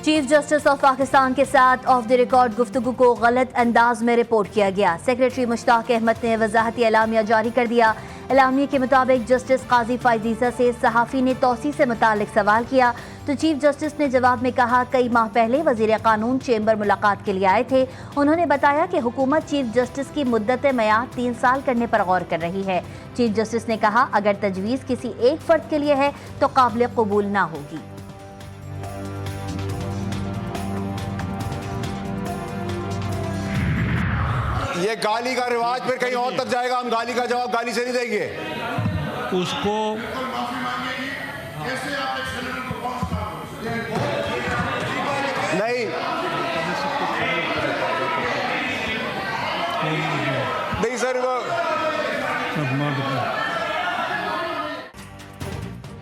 Chief justice of Pakistan کے ساتھ of the record گفتگو کو غلط انداز میں رپورٹ کیا گیا۔ سیکریٹری مشتاق احمد نے وضاحتی اعلامیہ جاری کر دیا۔ اعلامیے کے مطابق جسٹس قاضی فائزیزہ سے صحافی نے توسیع سے متعلق سوال کیا تو چیف جسٹس نے جواب میں کہا کئی ماہ پہلے وزیر قانون چیمبر ملاقات کے لیے آئے تھے۔ انہوں نے بتایا کہ حکومت چیف جسٹس کی مدت میعاد 3 سال کرنے پر غور کر رہی ہے۔ چیف جسٹس نے کہا اگر تجویز کسی ایک فرد کے لیے ہے تو قابل قبول نہ ہوگی۔ یہ گالی کا رواج پھر کہیں اور تک جائے گا، ہم گالی کا جواب گالی سے نہیں دیں گے۔ اس کو نہیں سر،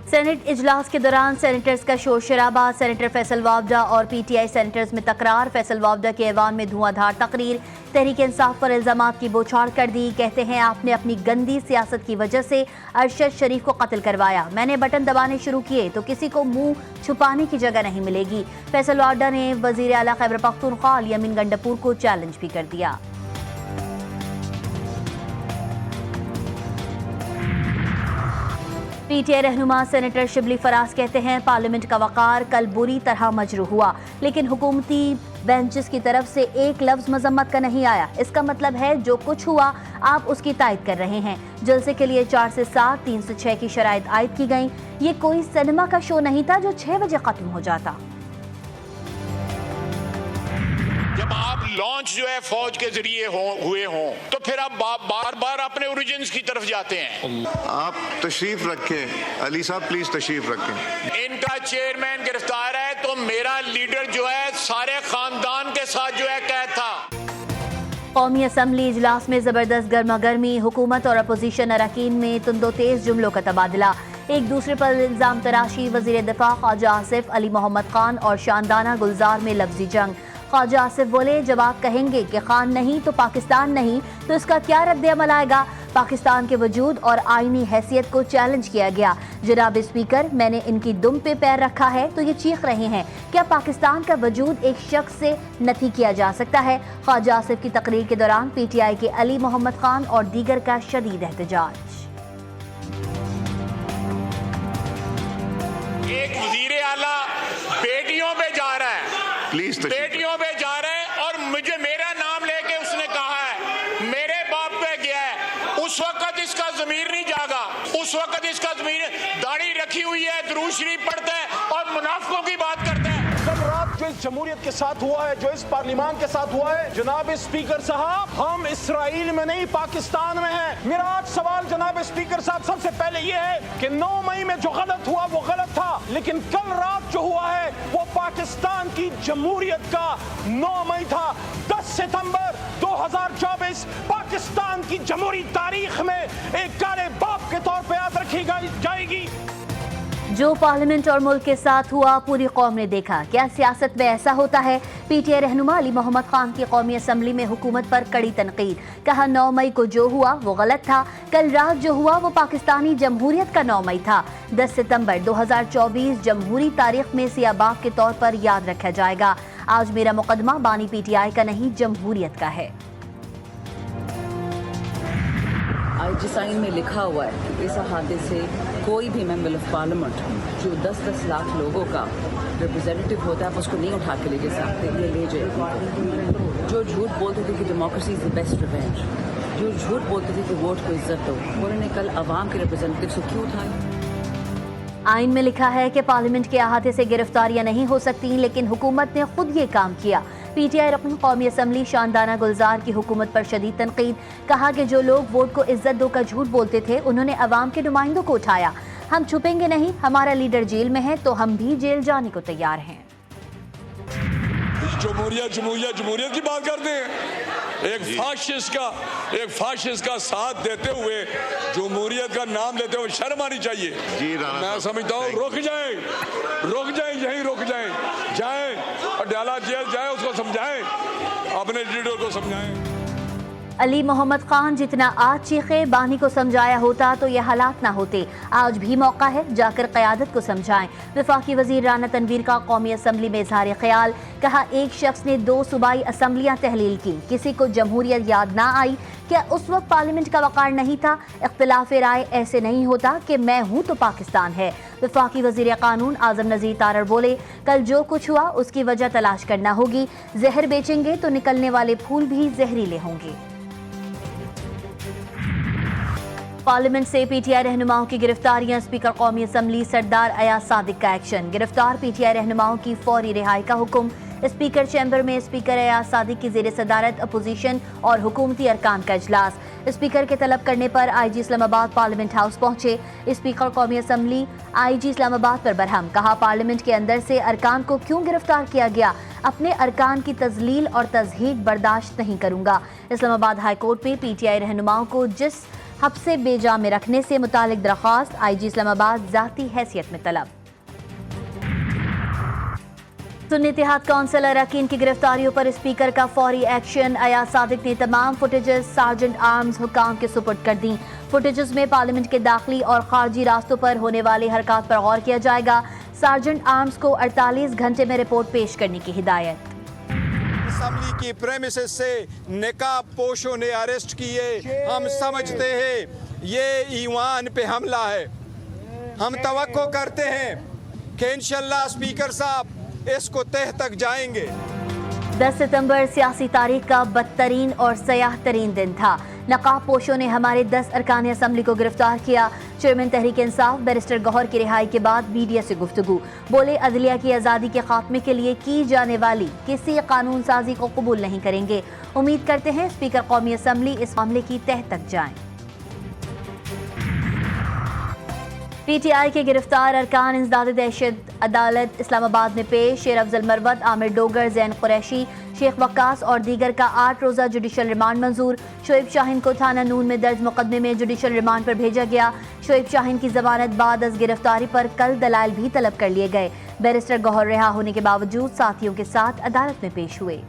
سینٹ اجلاس کے دوران سینیٹرز کا شور شرابہ، سینیٹر فیصل وابڈہ اور پی ٹی آئی سینیٹرز میں تکرار۔ فیصل وابڈہ کے ایوان میں دھواں دھار تقریر، تحریک انصاف پر الزامات کی بوچھاڑ کر دی۔ کہتے ہیں آپ نے اپنی گندی سیاست کی وجہ سے ارشد شریف کو قتل کروایا، میں نے بٹن دبانے شروع کیے تو کسی کو منہ چھپانے کی جگہ نہیں ملے گی۔ فیصل وابڈہ نے وزیر اعلیٰ خیبر پختونخوا الیمین گنڈپور کو چیلنج بھی کر دیا۔ پی ٹی آئی رہنما سینیٹر شبلی فراز کہتے ہیں پارلیمنٹ کا وقار کل بری طرح مجروح ہوا، لیکن حکومتی بینچز کی طرف سے ایک لفظ مذمت کا نہیں آیا۔ اس کا مطلب ہے جو کچھ ہوا آپ اس کی تائید کر رہے ہیں۔ جلسے کے لیے 4 سے 7، 3 سے 6 کی شرائط عائد کی گئیں۔ یہ کوئی سینما کا شو نہیں تھا جو 6 بجے ختم ہو جاتا۔ جب آپ لانچ جو ہے فوج کے ذریعے ہوئے ہوں تو پھر آپ بار بار اپنے اوریجنز کی طرف جاتے ہیں۔ آپ تشریف رکھیں، علی صاحب پلیز تشریف رکھیں۔ ان کا چیئرمین گرفتار ہے تو میرا لیڈر جو ہے سارے خاندان کے ساتھ جو ہے قید تھا۔ قومی اسمبلی اجلاس میں زبردست گرما گرمی، حکومت اور اپوزیشن اراکین میں تند و تیز جملوں کا تبادلہ، ایک دوسرے پر الزام تراشی۔ وزیر دفاع خواجہ آصف، علی محمد خان اور شاندانہ گلزار میں لفظی جنگ۔ خواجہ آصف بولے جب آپ کہیں گے کہ خان نہیں تو پاکستان نہیں تو اس کا کیا رد عمل آئے گا؟ پاکستان کے وجود اور آئینی حیثیت کو چیلنج کیا گیا۔ جناب اسپیکر، میں نے ان کی دم پہ پیر رکھا ہے تو یہ چیخ رہے ہیں، کیا پاکستان کا وجود ایک شخص سے نفی کیا جا سکتا ہے؟ خواجہ آصف کی تقریر کے دوران پی ٹی آئی کے علی محمد خان اور دیگر کا شدید احتجاج۔ ایک وزیر اعلیٰ بیٹیوں پہ جا رہا ہے، پلیز تشریف بیٹیوں پہ جا رہے ہیں اور مجھے میرا نام لے کے اس نے کہا ہے میرے باپ پہ گیا ہے۔ اس وقت اس کا ضمیر نہیں جاگا، اس وقت اس کا ضمیر، داڑھی رکھی ہوئی ہے، درود شریف پڑھتا ہے اور منافقوں کی بات کرتا ہے۔ کل رات جو اس جمہوریت کے ساتھ ہوا ہے، جو اس پارلیمان کے ساتھ ہوا ہے، جناب اسپیکر صاحب ہم اسرائیل میں نہیں پاکستان میں ہیں۔ میرا آج سوال جناب اسپیکر صاحب سب سے پہلے یہ ہے کہ 9 مئی میں جو غلط ہوا وہ غلط تھا، لیکن کل رات جو ہوا ہے وہ پاکستان کی جمہوریت کا 9 مئی تھا۔ 10 ستمبر 2024 پاکستان کی جمہوری تاریخ میں ایک کالے باپ کے طور پہ یاد رکھی جائے گی۔ جو پارلیمنٹ اور ملک کے ساتھ ہوا پوری قوم نے دیکھا، کیا سیاست میں ایسا ہوتا ہے؟ پی ٹی آئی رہنما علی محمد خان کی قومی اسمبلی میں حکومت پر کڑی تنقید، کہا 9 مئی کو جو ہوا وہ غلط تھا، کل رات جو ہوا وہ پاکستانی جمہوریت کا 9 مئی تھا۔ 10 ستمبر 2024 جمہوری تاریخ میں سیاہ باغ کے طور پر یاد رکھا جائے گا۔ آج میرا مقدمہ بانی پی ٹی آئی کا نہیں جمہوریت کا ہے۔ جس آئین میں لکھا ہوا ہے کہ اس احاطے سے کوئی بھی ممبر آف پارلیمنٹ جو 10-10 لاکھ لوگوں کا ریپرزینٹیو ہوتا ہے آپ اس کو نہیں اٹھا کے لے جا سکتے، یہ لے جائے۔ جو جھوٹ بولتے تھے کہ democracy is the best revenge, جو جھوٹ بولتے تھے کہ ووٹ کو عزت دو، انہوں نے کل عوام کے ریپرزینٹیو کو کیوں اٹھایا؟ آئین میں لکھا ہے کہ پارلیمنٹ کے احاطے سے گرفتاریاں نہیں ہو سکتی، لیکن حکومت نے خود یہ کام کیا۔ پی ٹی آئی رکن قومی اسمبلی شاندانہ گلزار کی حکومت پر شدید تنقید، کہا کہ جو لوگ ووٹ کو عزت دو کا جھوٹ بولتے تھے انہوں نے عوام کے نمائندوں کو اٹھایا۔ ہم چھپیں گے نہیں، ہمارا لیڈر جیل میں ہے تو ہم بھی جیل جانے کو تیار ہیں۔ جمہوریت کی بات کرتے ہیں، ایک فاشسٹ کا ساتھ دیتے ہوئے جمہوریت کا نام لیتے ہوئے شرم آنی چاہیے۔ میں سمجھتا ہوں رک جائیں یہیں رک جائیں، جائیں اور ڈالا جیل جائیں، اس کو سمجھائیں، اپنے لیڈر کو سمجھائیں۔ علی محمد خان جتنا آج چیخے بانی کو سمجھایا ہوتا تو یہ حالات نہ ہوتے. آج بھی موقع ہے جا کر قیادت کو سمجھائیں. وفاقی وزیر رانا تنویر کا قومی اسمبلی میں اظہار خیال. کہا ایک شخص نے 2 صوبائی اسمبلیاں تحلیل کی, کسی کو جمہوریت یاد نہ آئی. کیا اس وقت پارلیمنٹ کا وقار نہیں تھا؟ اختلاف رائے ایسے نہیں ہوتا کہ میں ہوں تو پاکستان ہے. وفاقی وزیر قانون اعظم نذیر تارڑ بولے کل جو کچھ ہوا اس کی وجہ تلاش کرنا ہوگی. زہر بیچیں گے تو نکلنے والے پھول بھی زہریلے ہوں گے. پارلیمنٹ سے پی ٹی آئی رہنماؤں کی گرفتاریاں. اسپیکر قومی اسمبلی سردار ایاز صادق کا ایکشن. گرفتار پی ٹی آئی رہنماؤں کی فوری رہائی کا حکم. اسپیکر چیمبر میں اسپیکر ایاز صادق کی زیر صدارت اپوزیشن اور حکومتی ارکان کا اجلاس. اسپیکر کے طلب کرنے پر آئی جی اسلام آباد پارلیمنٹ ہاؤس پہنچے. اسپیکر قومی اسمبلی آئی جی اسلام آباد پر برہم. کہا پارلیمنٹ کے اندر سے ارکان کو کیوں گرفتار کیا گیا؟ اپنے ارکان کی تذلیل اور تضحیک برداشت نہیں کروں گا. اسلام آباد ہائی کورٹ میں پی ٹی آئی رہنماؤں کو جس حبس بے جا میں رکھنے سے متعلق درخواست آئی جی اسلام آباد ذاتی حیثیت میں طلب. سنی اتحاد کونسل اراکین کی گرفتاریوں پر اسپیکر کا فوری ایکشن. ایاز صادق نے تمام فوٹیجز سارجنٹ آرمز حکام کے سپرد کر دیں. فوٹیجز میں پارلیمنٹ کے داخلی اور خارجی راستوں پر ہونے والی حرکات پر غور کیا جائے گا. سارجنٹ آرمز کو 48 گھنٹے میں رپورٹ پیش کرنے کی ہدایت. اسمبلی کی پریمیسز سے نقاب پوشوں نے اریسٹ کیے. ہم سمجھتے ہیں یہ ایوان پہ حملہ ہے. ہم توقع کرتے ہیں کہ انشاءاللہ اسپیکر صاحب اس کو تہ تک جائیں گے. 10 ستمبر سیاسی تاریخ کا بدترین اور سیاہ ترین دن تھا. نقاب پوشوں نے ہمارے 10 ارکان اسمبلی کو گرفتار کیا. چیئرمین تحریک انصاف بیرسٹر گوہر کی رہائی کے بعد میڈیا سے گفتگو. بولے عدلیہ کی آزادی کے خاتمے کے لیے کی جانے والی کسی قانون سازی کو قبول نہیں کریں گے. امید کرتے ہیں اسپیکر قومی اسمبلی اس معاملے کی تہ تک جائیں. پی ٹی آئی کے گرفتار ارکان انسداد دہشت عدالت اسلام آباد میں پیش. شیر افضل مروت، عامر ڈوگر، زین قریشی، شیخ وقاص اور دیگر کا 8 روزہ جوڈیشل ریمانڈ منظور. شعیب شاہین کو تھانہ نون میں درج مقدمے میں جوڈیشل ریمانڈ پر بھیجا گیا. شعیب شاہین کی ضمانت بعد از گرفتاری پر کل دلائل بھی طلب کر لیے گئے. بیرسٹر گوہر رہا ہونے کے باوجود ساتھیوں کے ساتھ عدالت میں پیش ہوئے.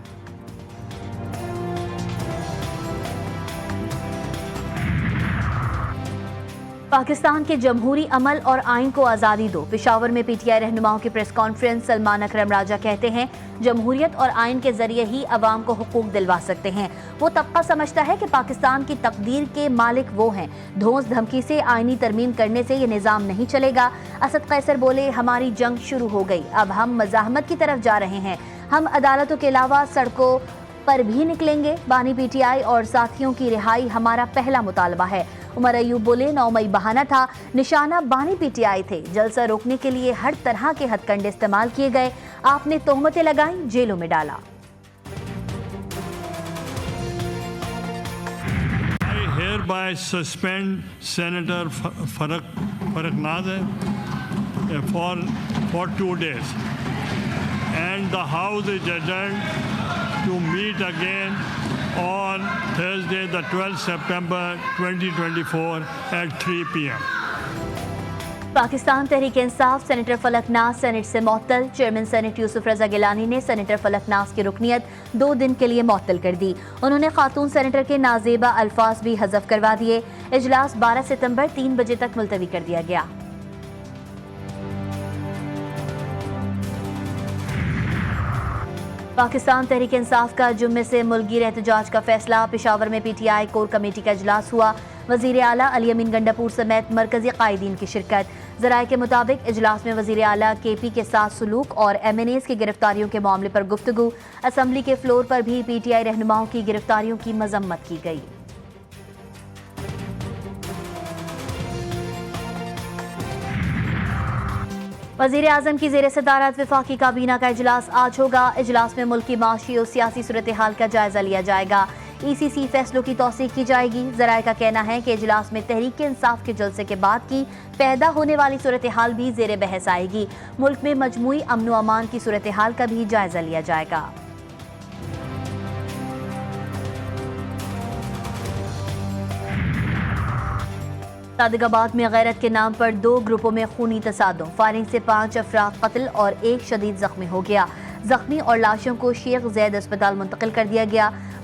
پاکستان کے جمہوری عمل اور آئین کو آزادی دو. پشاور میں پی ٹی آئی رہنماؤں کی پریس کانفرنس. سلمان اکرم راجہ کہتے ہیں جمہوریت اور آئین کے ذریعے ہی عوام کو حقوق دلوا سکتے ہیں. وہ طبقہ سمجھتا ہے کہ پاکستان کی تقدیر کے مالک وہ ہیں. دھونس دھمکی سے آئینی ترمیم کرنے سے یہ نظام نہیں چلے گا. اسد قیصر بولے ہماری جنگ شروع ہو گئی, اب ہم مزاحمت کی طرف جا رہے ہیں. ہم عدالتوں کے علاوہ سڑکوں پر بھی نکلیں گے. بانی پی ٹی آئی اور ساتھیوں کی رہائی ہمارا پہلا مطالبہ ہے. عمر ایوب بولے 9 مئی بہانہ تھا, نشانہ بانی پی ٹی آئی تھے. جلسہ روکنے کے لیے ہر طرح کے ہتھ کنڈے استعمال کیے گئے. آپ نے تہمتیں لگائیں, جیلوں میں ڈالا. I hereby suspend Senator Farrukh Nadir for 2 days, and the House is adjourned to meet again on Thursday, the 12th September 2024 at 3 p.m. Pakistan Tehreek Insaf senator Falaknuma Naz Saint سے معطل. چیئرمین سینٹ یوسف رضا گیلانی نے سینیٹر فلک ناز کی رکنیت 2 دن کے لیے معطل کر دی. انہوں نے خاتون سینیٹر کے نازیبہ الفاظ بھی حذف کروا دیے. اجلاس 12 ستمبر 3 بجے تک ملتوی کر دیا گیا. پاکستان تحریک انصاف کا جمعے سے ملک گیر احتجاج کا فیصلہ. پشاور میں P T I core committee کا اجلاس ہوا. وزیر اعلیٰ علی امین گنڈاپور سمیت مرکزی قائدین کی شرکت. ذرائع کے مطابق اجلاس میں وزیر اعلیٰ کے پی کے ساتھ سلوک اور ایم این ایز کی گرفتاریوں کے معاملے پر گفتگو. اسمبلی کے فلور پر بھی پی ٹی آئی رہنماؤں کی گرفتاریوں کی مذمت کی گئی. وزیر اعظم کی زیر صدارت وفاقی کابینہ کا اجلاس آج ہوگا. اجلاس میں ملک کی معاشی اور سیاسی صورتحال کا جائزہ لیا جائے گا. ای سی سی فیصلوں کی توثیق کی جائے گی. ذرائع کا کہنا ہے کہ اجلاس میں تحریک انصاف کے جلسے کے بعد کی پیدا ہونے والی صورتحال بھی زیر بحث آئے گی. ملک میں مجموعی امن و امان کی صورتحال کا بھی جائزہ لیا جائے گا. صادق آباد میں غیرت کے نام پر 2 گروپوں میں خونی تصادم. فائرنگ سے 5 افراد قتل اور 1 شدید زخمی ہو گیا. زخمی اور لاشوں کو شیخ زید اسپتال منتقل کر دیا گیا.